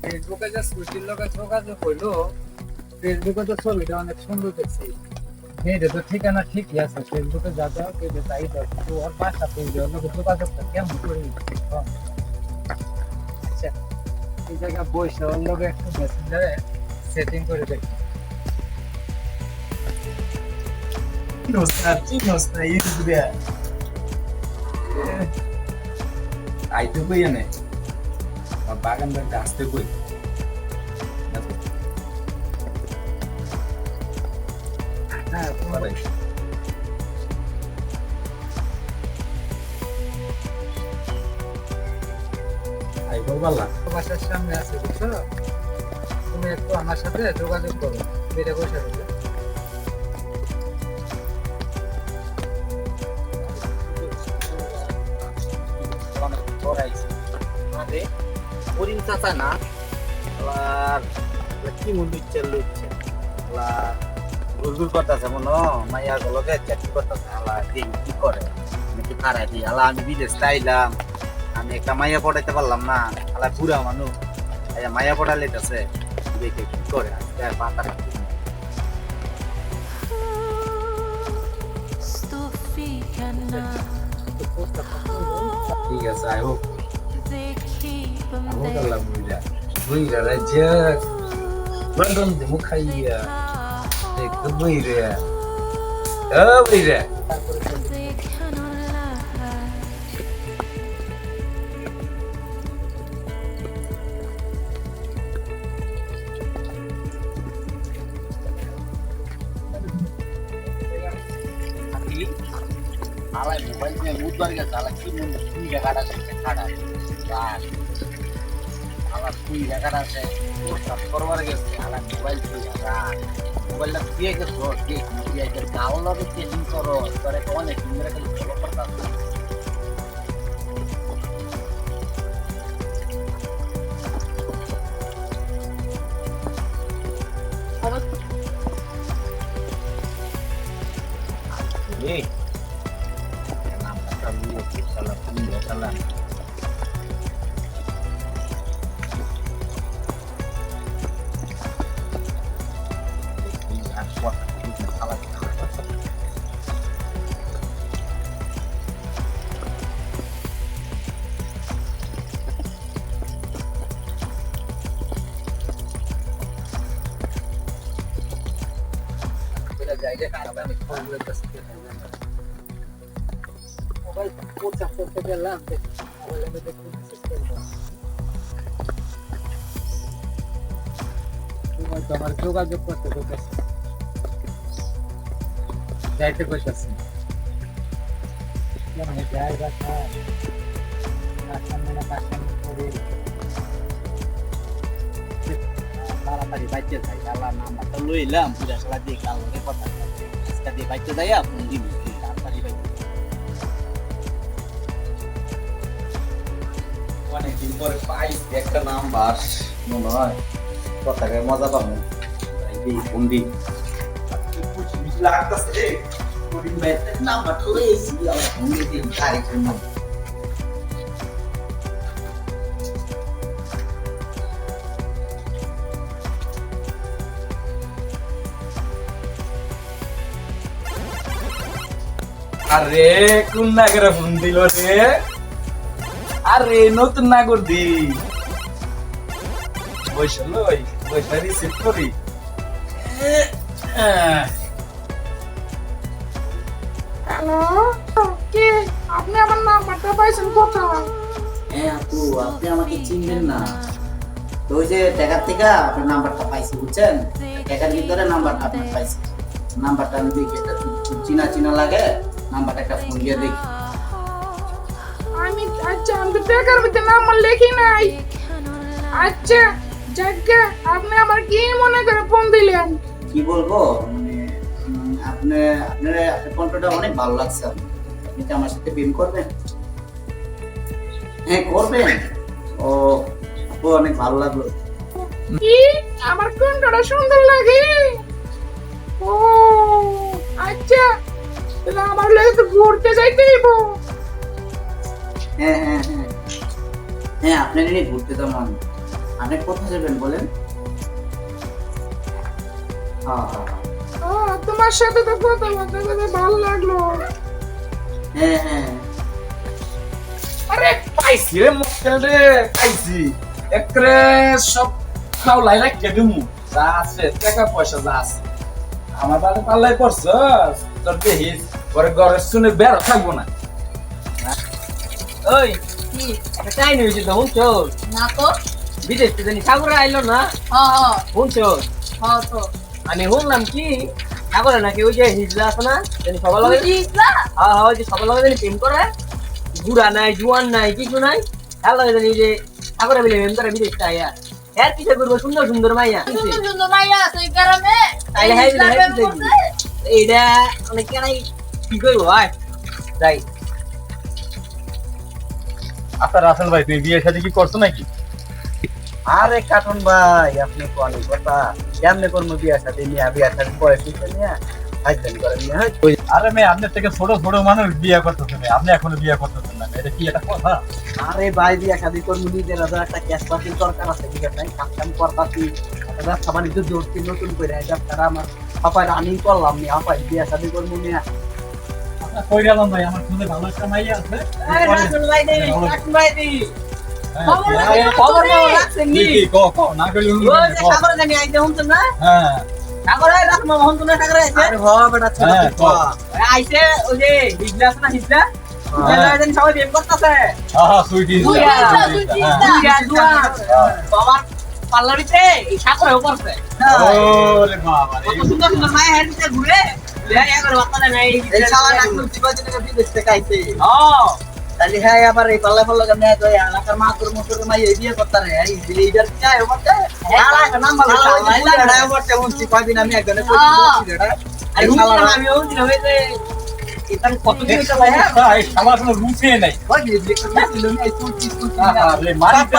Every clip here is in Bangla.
ফেসবুকে যে সুইটির লোকের যোগাযোগ হইলো, ফেসবুকে তো ছবিটা অনেক সুন্দর দেখছি। এটা তো ঠিকানা ঠিকই আছে, ফেসবুকে যা যাও পেজে তাই দাও, কিন্তু ওর বাসা পেজে ওর লোকের যোগাযোগটা কেমন করে নিচ্ছে? আচ্ছা, এই জায়গায় বসে ওর লোকে একটু মেসেঞ্জারে সেটিং করে দেখি। চিনোস না ইউটিউবে আইতে কই এনে বাগান বাড়িতে আসতে কই হ্যাঁ, তোমার আই বলবাল্লা বাসার সামনে আছে, বুঝছো? তুমি একটু আমার সাথে যোগাযোগ করো, বেড়ে বসে রয়েছে। করিম চাচা না আবার কি মন্দির লুচ্ছে গুলগুল করতেছে মনে মাইয়া গুলোকে চাকরি করতেছে আলা দেখি কি করে নাকি খারাই দিই আলা আমি বিদেশ চাইলাম আমি একটা মাইয়া পড়াইতে পারলাম না আলা বুড়া মানুষ মাইয়া পড়া লেটেছে দেখে কি করে পাতা ঠিক আছে I hope Vamos buira. Buira raja. Bandung di muka iya. Ke buira. Buira. আলাই মোবাইল নিয়ে মুদবার গেছে আলা কি মনে তুই জায়গাটা খাড়া আলা তুই জায়গাটা আছে করবার গেছে আলা মোবাইল তুই মোবাইলটা দিয়ে গেছো দেখ দিয়ে ডাউনলোড চেকিং করো করে অনেক মেরে গেলে ফলো করতে Hey, kenapa kamu salah punya salah? Kuat itu salah. Kita jadi karena ini kualitas kita. Mobile পোচা করতে গেলাম মোবাইলের মধ্যে খুব সিস্টেম তোমার তো আমার যোগাযোগ করতে বলতেছি যাইতে বসেছি মানে জায়গা করে তাড়াতাড়ি বাইতে যাই আল্লাহ নাম্বারটা লইলাম পুরা সালা দিয়ে কালকে কথা আজকে দিয়ে বাইতে যাই আপনি দিন তাড়াতাড়ি বাইতে অনেকদিন পরে পাই একটা নাম্বার মনে হয় কথাকে মজা পাবো এই ফোন দিই লাগতেছে করিম ভাই নাম্বার তো লইছি আমার ফোন দিয়ে তারিখের মধ্যে আরে কোন নাগরা ফোন দিল রে আরে নতুন নাগর দি বৈশা রিসিভ করি হ্যালো কে আপনি আমার নাম্বারটা পাইছেন কোথায়? হ্যাঁ আপু আপনি আমাকে চিনবেন না তো ওই যে টাকার থেকে আপনার নাম্বারটা পাইছি বুঝছেন টাকার ভিতরে নাম্বারটা আপনার পাইছি নাম্বারটা আমি দেখি এটা চিনা চিনা লাগে নাম্বারটা একটা ফোন দিয়ে দেখি আমি আচ্ছা আমি তো টাকার মধ্যে নাম্বার লিখি নাই। আচ্ছা যাকে আপনি আমার কি মনে করে ফোন দিলেন? কি বলবো মানে আপনার কণ্ঠটা অনেক ভালো লাগছে আপনি কি আমার সাথে প্রেম করবেন? হ্যাঁ করবেন ও আপু অনেক ভালো লাগলো কি আমার কণ্ঠটা সুন্দর লাগে? ও আচ্ছা তাহলে আমার লাগে তো ঘুরতে যাইতে হইব। হ্যাঁ হ্যাঁ হ্যাঁ হ্যাঁ আপনার নিয়ে ঘুরতে যাবো আমি আপনি কোথায় যাবেন বলেন? হ্যাঁ হ্যাঁ তোমার সাথে তো কথা বলতে বলতে ভালো লাগলো। হ্যাঁ হ্যাঁ। আরে পাইছি রে মক্কেল রে, পাইছি একরে সব খাও লাই রাখিয়ে দিমু যা আছে টাকা পয়সা যা আছে আমার বাড়ি পাল্লাই পড়ছস তোর দেখিস পরে ঘরে শুনে বেরো থাকবো না। ওই কি একটা টাইম হয়েছিল শুনছো? না তো। বিদেশ থেকে জানি সাগরে আইলো না, হ্যাঁ শুনছো? হ্যাঁ তো। আমি শুনলাম কি সাগরে নাকি ওই যে হিজলা আছে না, জানি সবার লগে বুঝিসলা? হ্যাঁ হ্যাঁ ওই যে সবার লগে জানি প্রেম করে, বুড়া নাই জুয়ান নাই কিছু নাই, তার লগে জানি যে সাগরে মিলে প্রেম করে বিদেশ আইয়া এর পিছে করবো সুন্দর সুন্দর মাইয়া। সুন্দর সুন্দর মাইয়া আছে এই গ্রামে। তাইলে হ্যাঁ এইটা অনেক কেনাই কি করবো ভাই যাই। আপনার রাসেল ভাই তুই বিয়ে শাদী কি করছো নাকি? আরে কাটুন ভাই আপনি কোন কথা কেমনে করবো বিয়ার সাথে নিয়ে বিয়ার সাথে বয়স হইছে নিয়ে হাজবেন্ড করে নিয়ে আরে মেয়ে আপনার থেকে ছোট ছোট মানুষ বিয়ে করতেছে মেয়ে, আপনি এখনো বিয়ে করতেছেন না, এটা কি একটা কথা? আরে ভাই বিয়া শাদি করবো নিজের একটা ক্যাশ পাতির দরকার আছে ঠিক আছে কাজ কাম করতাছি একটা ব্যবসা বাণিজ্য জোরছি নতুন করে এই ব্যবসাটা আমার আপাই রানিং করলাম নি আপাই বিয়া শাদি করবো নিয়ে আপনার কই গেলাম ভাই, আমার খুঁজে ভালো একটা মাইয়া আছে। এই রাসেল ভাই দেই, রাসেল ভাই দেই। হ্যাঁ, খবর নাও রাখছেন নি? কি, না করলে উনি ওই বলবে, যে কও। সাগরে জানি আইতে শুনছেন না? হ্যাঁ সাগরে রাসমা শুনছেন না সাগরে আইছে? আরে হ বেটা ছোট হ্যাঁ, ছোট আইছে ওই যে হিজলা আছে না হিজলা? হিজলা জানি সবাই প্রেম করতেছে। সুইটি বুইড়া, বুইড়া। বুইড়া জুয়ান। বাবার পাল্লার ভিতরে এই সাগরেও পড়ছে। ওরে বাবা রে, কত সুন্দর সুন্দর মায়া হের ভিতরে ঘুরে বিয়া করে বাচ্চা নাই এই শালা ডাক্তার জীবন থেকে বিদেশ থেকে আইছে হ্যাঁ তাহলে হ্যাঁ আবার এই পাল্লা পাল্লা কেমনে তো এলাকার মাতুর মুতুর মাই এই বিয়ে করতে রে এই লিডার কি আয় বলতে শালা নাম ভালো শালা এটা বলতে বলছি কয়দিন আমি একজনে কইছি এটা আর শালা আমি ওই হয়ে যে এটা কত দিন দেখছো ভাই অবস্থা, এই শালা কোনো রুচে নাই। কয়দিন লিখছিল না এই তুই আরে মানিতে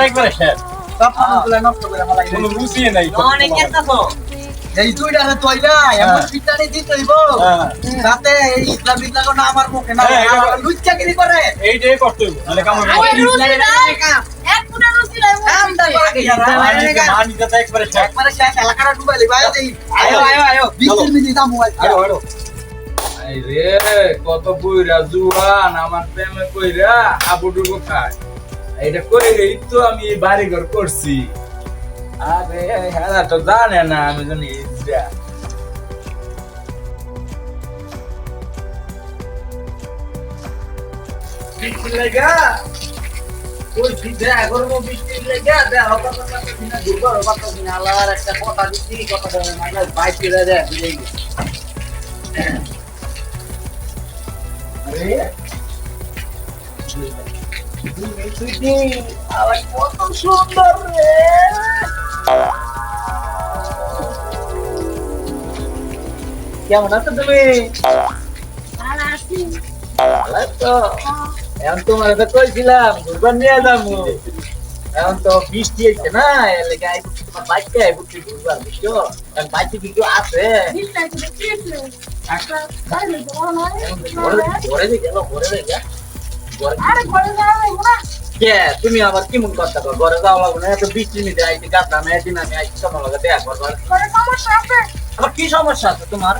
একবারে শেষ, সব মানুষগুলো নষ্ট করে ফেলাই কোনো রুচিয়ে নাই। অনেক কেতা তো এই দুইটারে তৈলা এমন পিটানি দিতে হইব হ্যাঁ। যাতে এই ইসলাম ইসলাম না আমার মুখে না হ্যাঁ, এটা- লুচ্চাগিরি করে এইটাই করতে হইব, নাহলে কাম হবে না। ওই রুচি নাই। এক পুরা রুচি নাই। কামটা করে কি মানিতে তো একবারে শেষ। একবারে শেষ এলাকাটা ডুবাইলি ভাই এই আয়ো আয়ো আয়ো 20 মিনিট দাম মোবাইল এই রে কত বুইরা জুয়ান আমার প্রেমে কইরা হাবুডুবু খায় এটা করে এই তো আমি বাড়ি ঘর করছি। আরে হ্যাঁ তো জানে না আমি জানি ইজরা বৃষ্টি লাগা ওই বিদ্যা করবো বৃষ্টি লাগা দে হকা হকা দিনা দুবার হকা দিনা আলার একটা কথা দিচ্ছি কথা মানে বাইক করে দে বুঝেই আরে সুইটি আবার কত সুন্দর রে কেমন আছো তুমি আর আসি। ভালো তো এখন তোমার তো কইছিলাম ঘুরবার নিয়ে যাবো এখন তো বৃষ্টি হয়েছে না এলাকা তোমার বাইকটা ঘুরতে ঘুরবার বুঝছো কারণ বাইকে কিছু আছে দিন নাই তো কি হইছে? একটা গাড়ি বড় নয়। ঘরে গেল ঘরে গেল আরে ঘরে যাওয়া লাগবে না। কে তুমি আবার কেমন করতে পারো ঘরে যাওয়া লাগবে না এত বৃষ্টি নিতে আইছি গাছ আমি একদিন আমি আইছি তোমার লগে দেখা করবার ঘরে সমস্যা আছে। আবার কি সমস্যা আছে তোমার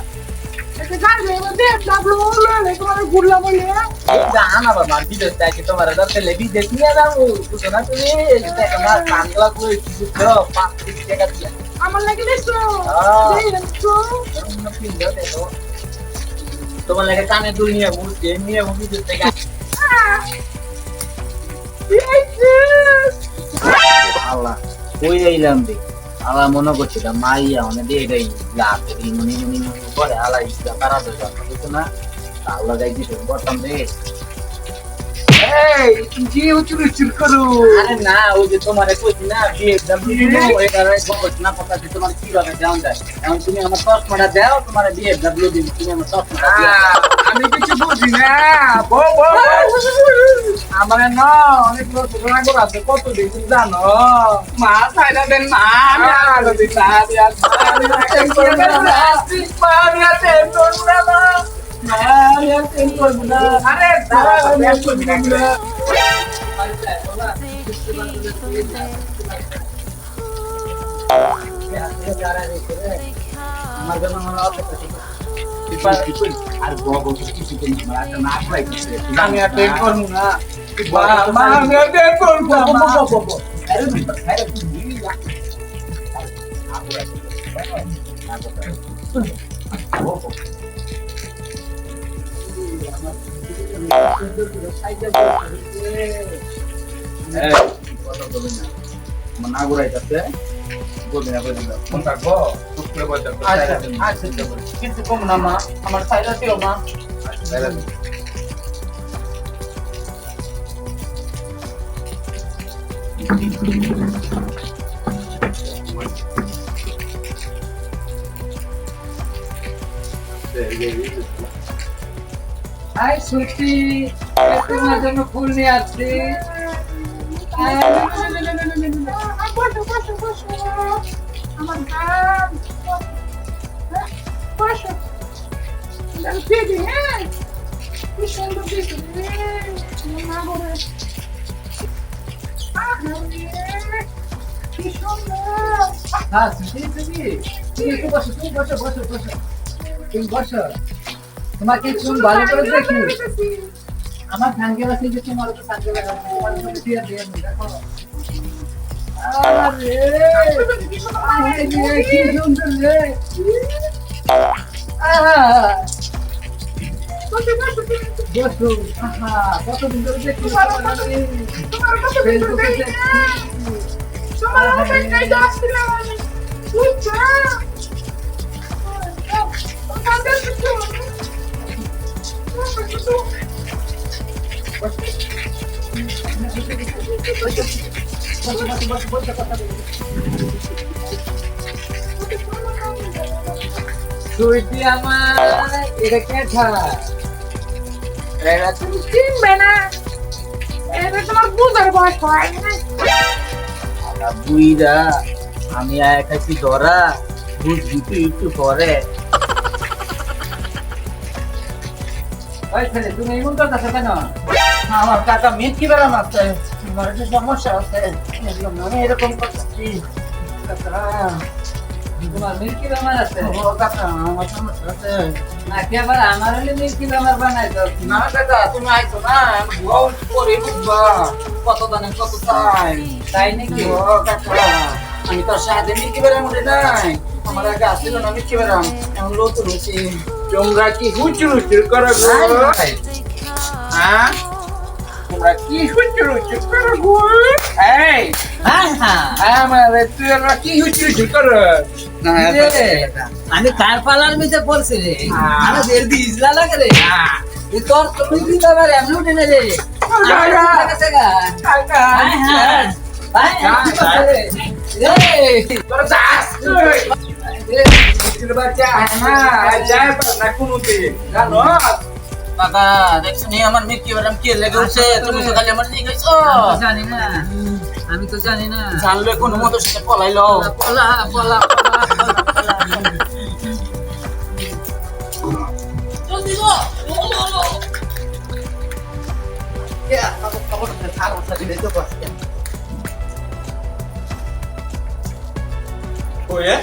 একটা গাড়ি মধ্যে ডাবলু হলো তোমার ঘুরলা বলে। জান আবার মার্কেট হচ্ছে আইছি তোমার দরকার লেবি দেখিয়ে যাবো বুঝছো না তুমি আমার কানগুলা কই কিছু তো 5 টাকা দিয়ে আমার লাগে দেখছো। দেখছো। দেখো তোমার লাগে কানে দুল নিয়ে ঘুরছে নিয়ে ঘুরছে থেকে আল্লাহ কই যাইলাম রে আল্লাহ মনে করছিলাম মাইয়া মানে এটাই লাভ মনি মনি মনি করে আল্লাহ ইসলা তারা তো জানো না আল্লাহ যাই দিতে বলতাম রে এই তুমি কি উচুর করো আরে না ওই যে তোমার কইছি না বিএফডব্লিউ এটা বলছ না কথা যে তোমার কি ভাবে দাও যায় এখন তুমি আমার চশমাটা দাও তোমার বিএফডব্লিউ দিন তুমি আমার চশমাটা দাও আমি কিছু বুঝি না বউ বউ আমার না অনেক লোক ঘোরা করে আছে কত দিন জানো মা ছাইলা দেন মা আমি আলো দিন না দিয়া টেন করব না মা আমি টেন করব না মা আমি টেন করব না আরে দাঁড়া আমি করব না আমার জন্য মনে অপেক্ষা ছিল আর বড় কিছু দিন একটা না পাইছে আমি আর টেক করবো না আমি আর টেক করব না ঘুরাইতেছে ফোন থাকবো চুপ করে বসে থাকবো আচ্ছা কিছু কম না মা আমার সাইডা ছিল মা হাই সুইটি তোমার জন্য ফুল নিয়ে আসছি বসো বসো বসো আমার গান বসো দিদি হ্যাঁ কি সুন্দর দিদি মা বলে কি সুন্দর হ্যাঁ সুইটি তুমি একটু বসো তুমি বসো বসো বসো তুমি বসো তোমাকে চুল ভালো করে দেখি আমার সাঙ্গেল আছে যে তোমার তো সাঙ্গেল আছে তোমার তো দিয়ে দিয়ে দেখো আরে কি সুন্দর রে আহা বসো আহা কত সুন্দর দেখি তোমার কত সুন্দর দেখি তোমার কাছে যাচ্ছিলাম আমি বুঝছো সুইটি আমার এটা কে থা এটা তুমি চিনবে না এটা তোমার বুঝার বয়স হয় না বুইরা আমি খাইছি ধরা বুঝবি তুই একটু পরে ওই ছেলে তুমি এমন করতেছো কেন আমার কাকা মিটকি বেড়াম আছে আমার একটা সমস্যা আছে আমি এরকম করতেছি তোমার মিল্কি বেমার আছে ও কাকা আমার সমস্যা আছে না কেবল আমার হলে মিল্কি বেমার বানাই দাও না কাকা তুমি আইছো না আমি ভুল করে বুঝবা কত দানে কত চাই তাই নাকি ও কাকা আমি তোর সাথে মিটকি বেড়াম উঠে নাই আমার আগে আসছিল না মিটকি বেড়াম এখন নতুন হয়েছি তোমরা কি হুচুর করো গো হ্যাঁ তোমরা কি হুচুর করো গো এই হ্যাঁ হ্যাঁ আমার তোমরা কি হুচুর করো না আমি কার পালার মিতে পড়ছি রে আমি জলদি ইজলা লাগে রে এই তোর তুমি কি বাবার এমন উঠে না রে কাকা তোরা যাস বাচ্চা না যায় পার না কোনোতে জানো কাকা দেখছো নি আমার মিটকি বেড়াম কি লেগে উঠছে তুমি তো খালি আমার নিয়ে গেছো জানি না আমি তো জানি না জানলে কোনো মতো সাথে পলাইলো পলা পলা ওয়ে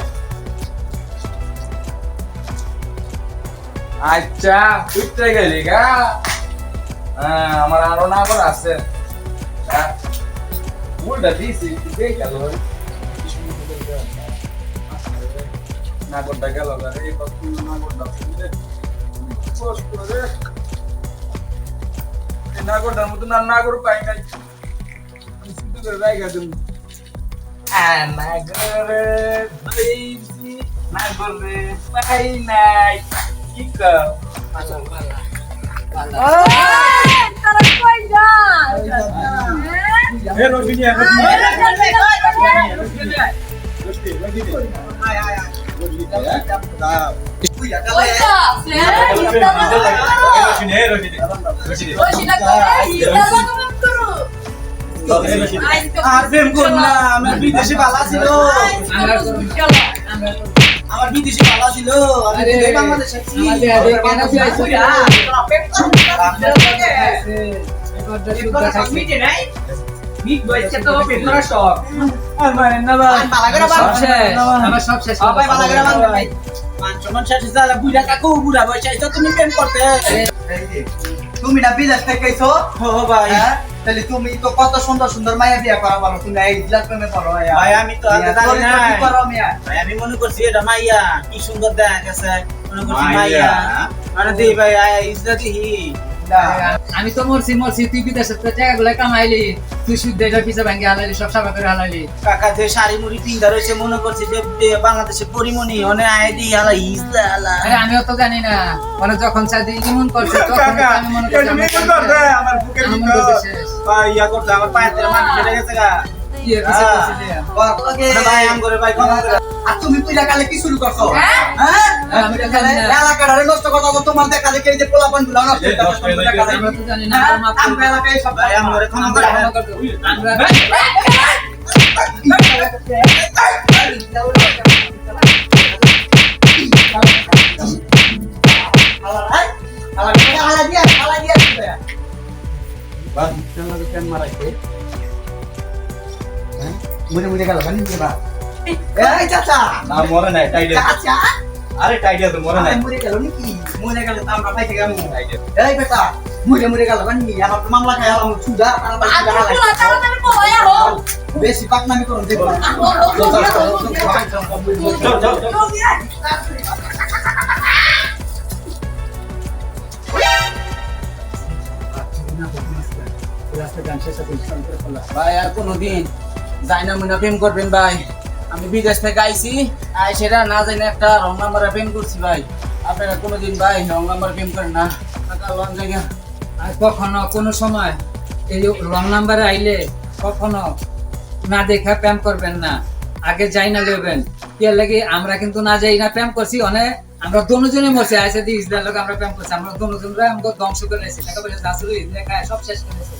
আচ্ছা উঠতে গেলি গা হ্যাঁ আমার আরো না করে আছে উল্টা দিছি দেখ গেল না করতে গেল এই কত না করতে কষ্ট করে না করতাম মতো না করে পাই নাই শুধু করে রাইগা তুমি না করে দিছি না করে পাই নাই কি কর তারা কই যায় এ রবিনি প্রেম করুন না আমার বিদেশে পালা ছিল আমার বিদেশে পালা ছিল আমি আরে, বাংলাদেশে আছি। আমাদের আগে কেন চাইছো না? তোরা প্রেম করুন না, প্রেম করুন না। এবার প্রেম করা সব মিটে নাই? বিগ বয়স তো প্রেম করার শখ আর মারেন না ভাই বালা করে সব বাবা শেষ আমার সব শেষ সবাই বালা করে বাবা ভাই মান সম্মান শেষ হয়ে গেল, বুড়া কাকু বুড়া বয়স তো তুমি প্রেম করতে। তুমি না বিদেশ থেকে আইছো হো ভাই, হ্যাঁ তাহলে তুমি তো কত সুন্দর সুন্দর মায়া বিয়া করা পারো, তুমি এই জিলার প্রেমে পড়ো ভাই আমি তো আগে জানি না। কি করো মিয়া ভাই আমি মনে করছি এটা মাইয়া, কি সুন্দর দেখা গেছে, মনে করছি মাইয়া। মাইয়া। মানে দি ভাই ইজরা দিহি। আমি তো মরছি তুই বিদেশে তো টাকাগুলো কামাইলি তুই শুদ্ধ এটা পিছে ভাঙ্গি হালাইলি সব সাবা করে হালাইলি কাকা যে শাড়ি মুড়ি পিন্ধা রয়েছে মনে করছি যে বাংলাদেশের পরিমণি অনে আয় দি হালা ইজরা হালা। আরে আমিও তো জানি না মানে যখন সাদি ইমন করছে তখন তো আমি মনে করছি আমার বুকের আমার ভিতর মনে শেষ ভাই ইয়া করতে আমার পায়ের তলে মাটি ফেটে গেছে গা। কি এর পিছে করছিস ভাই আম করে ভাই ক্ষমা করে। আর তুমি তুইরা কালে কি শুরু করছো হ্যাঁ? হ্যাঁ আমি তো জানি না এলাকাটারে নষ্ট করতে তো তোমার দেখা দেখে এই যে পোলাপান গুলো নষ্ট এই দশ মিনিট হয়ে গেছে। আমরা তো জানি না আমরা মাপ আমরা এলাকায় সব ভাই আম করে ক্ষমা করে। আমরা মুড়ে মুড়ে গেল জানি কি বা এই চাচা না মরে নাই টাইটেল, চাচা আরে টাইটেল তো মরে নাই। মুড়ে গেল নাকি মুড়ে গেল তো আমরা পাইতে গেলাম এই বেটা মুড়ে মুড়ে গেল জানি আমার তো মামলা খাই আলাম সুদা বেশি পাকনামি করুন দেখো যাও যাও যাও। ভাই আর কোনোদিন যাই না মনে প্রেম করবেন ভাই। আমি বিদেশ থেকে আইছি, আই সেটা না যাই না একটা রং নাম্বারে প্রেম করছি ভাই। আপনারা কোনোদিন ভাই রং নাম্বার প্রেম করেন না। টাকা লং জায়গা আর কখনো কোনো সময় এই রং নাম্বারে আইলে কখনো না দেখা প্রেম করবেন না, আগে যাই না লইবেন কি লাগে। আমরা কিন্তু না যাই না প্রেম করছি অনেক, আমরা দুজনে মরছি আইসা দিয়ে ইসরায়েল লোক আমরা প্রেম করছি, আমরা দুজনরা আমাকে ধ্বংস করে নিয়েছি, টাকা পয়সা যা ছিল ইসরায়েল খায় সব শেষ করেছি।